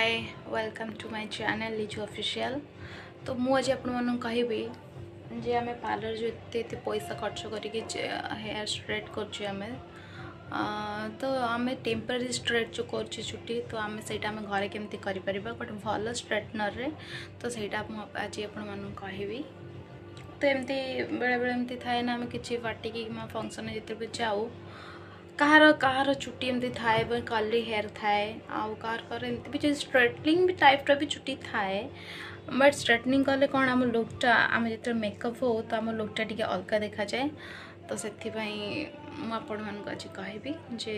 Hi welcome to my channel Lichu official. तो मुझे आपण कहबी जे आम पार्लर जो एत पैसा खर्च करके हेयर स्ट्रेट कर तो आम टेम्पररी स्ट्रेट जो कर चुटी तो आम से घरे केमती कर गोटे भल स्ट्रेटनर रे तो सहीटा आज आपण कहबी। तो एमती बेले बेले एमती थाए ना आम कि पार्टी की फंक्शन जिते भी जाऊ कहार कहार चुटी एमती थाए कर्ली हेयर थाए आउ कहार एमती भी स्ट्रेटनिंग भी टाइप्र भी चुटी थाए बट स्ट्रेटनिंग कले कौन आम लुकटा आम जो मेकअप हो तो आम लुकटा टी अलग देखा जाए। तो से मुझे आज कहबी जे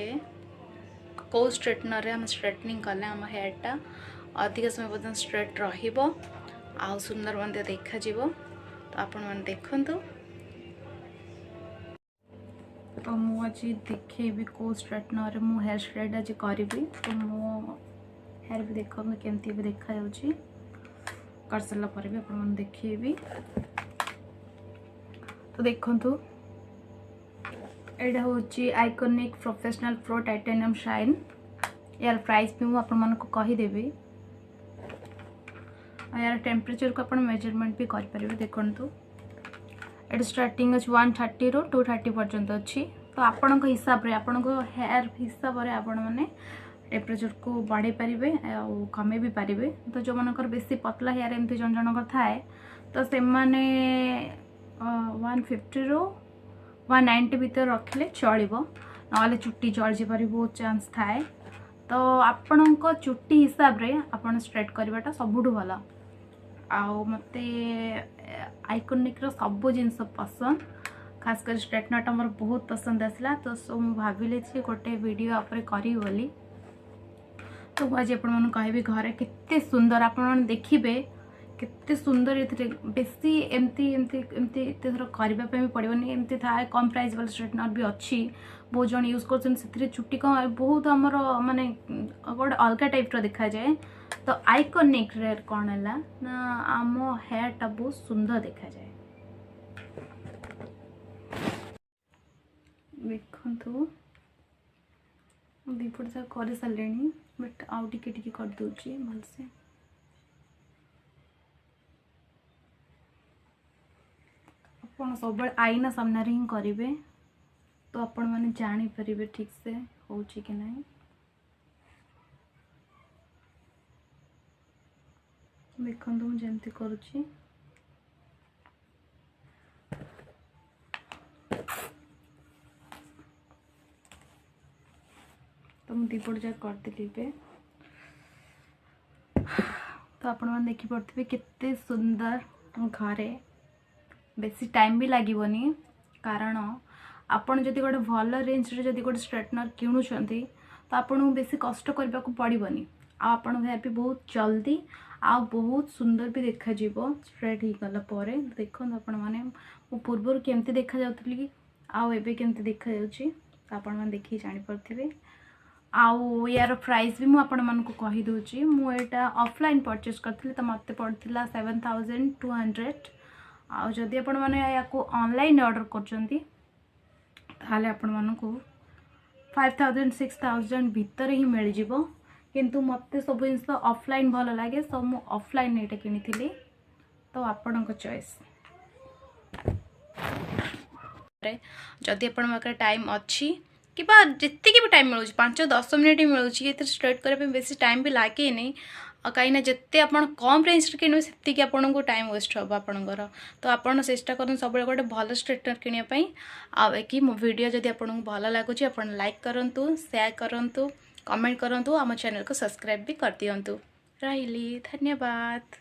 कौ स्ट्रेटनर आम स्ट्रेटनिंग कले आम हेयरटा अधिक समय पर्यटन स्ट्रेट रहा सुंदर मध्य देखा। तो आपण मैंने देखु तो मुझे देखेबी कौ स्ट्रेटनर मु हेयर स्ट्रेट आज करी तो मो हेयर भी देख केमती भी देखा कर सारा पर भी आप देखेबी। तो देखु यहाँ हूँ iconic professional pro titanium shine यार प्राइस भी मुझे कहीदेवी यार टेम्परेचर को आप मेजरमेंट भी करेंगे। देखु ये स्टार्टिंग अच्छे 130 रू 230 पर्यंत अच्छी तो आपण हिसाब रे आपण हेयर हिसाब से आपण मैंने टेम्परेचर को बढ़े पारे कमे भी पारे। तो जो मनकर बेसी पतला हेयर एमती जन जनकर थाए तो से मैंने 150 रू 190 भीतर रखिले चलो ना चुट्टी जल जापर बहुत चांस थाए। तो आपण चुट्टी हिसाब रे आपण स्ट्रेट करवाटा सबुठ भल आउ मते आइकॉनिक रो सब जिनस पसंद खासकर स्ट्रेटनरटा मोर बहुत पसंद आसला। तो सो मु भाविले जे गोटे वीडियो आपरे करी बोली। तो आज आपन कहबी घरे केते सुंदर आपन देखिबे केते सुंदर एथरे बेसी एमती एमती एमती एते थर करबा पे भी पड़बनी एमती थाए कम प्राइस वाला स्ट्रेटनर भी अच्छी बहुत जन यूज करछन सेथरे चुट्टी को बहुत हमर माने गोटे अलग टाइप रो देखा जाए। तो आइकॉनिक रे कौन है ना आम हेयर टा बहुत सुंदर देखा जाए। देखु दीपट जा कर सारे बट आउ टिके कर दूची भलसे आप सब आईना सामने ही करेंगे तो आपण मैंने जापर ठीक से हो कि नहीं। देखो मुझे जमती करुच्ची तो मुझे दीपट जा करदेली पे तो आपण मैंने देखी पड़े केते सुंदर घरे बेसी टाइम भी लगनी कारण आपण जदि गोटे भल रेंज रे जदि गोटे स्ट्रेटनर किणुंट तो आपन बेसी कष्ट करने को पड़बनी आपण हेयर भी बहुत जल्दी आ बहुत सुंदर भी देखा स्ट्रेट हो गला पर। देखो आपण मैंने मो पूर्वर केमती देखा जाउतली आउ एबे केमती देखा जाउची आपण मैंने देखि जानि परथिबे। आउ यार प्राइस भी मुझे कही दूची मु एटा ऑफलाइन परचेस करथि तो मते पड़थिला 7200 आउ जदि आपण माने याको ऑनलाइन ऑर्डर करचंती ताले आपण मानकू 5000 6000 भीतर ही मिल जिवो किंतु मते सब जिन ऑफलाइन भल लगे सो मु ऑफलाइन एटा किनिथिली। तो आपण चॉइस जदि आपण पाखे टाइम अच्छी कि जितकी भी टाइम मिलूँ 5-10 मिनट ही मिलूँ ये स्ट्रेट करने बेसी टाइम भी लगे नहीं कहीं जिते आप कम रेंज किणवे से आपन को टाइम वेस्ट हम आपणकर। तो आपड़ चेष्टा करूँ सब गोटे भल स्ट्रेटनर किनापी कि मो वीडियो जदि आपको भल लगुच आप लाइक करूँ शेयर करूँ कमेंट करूँ आम चैनल को सब्सक्राइब भी कर दिंतु। रही धन्यवाद।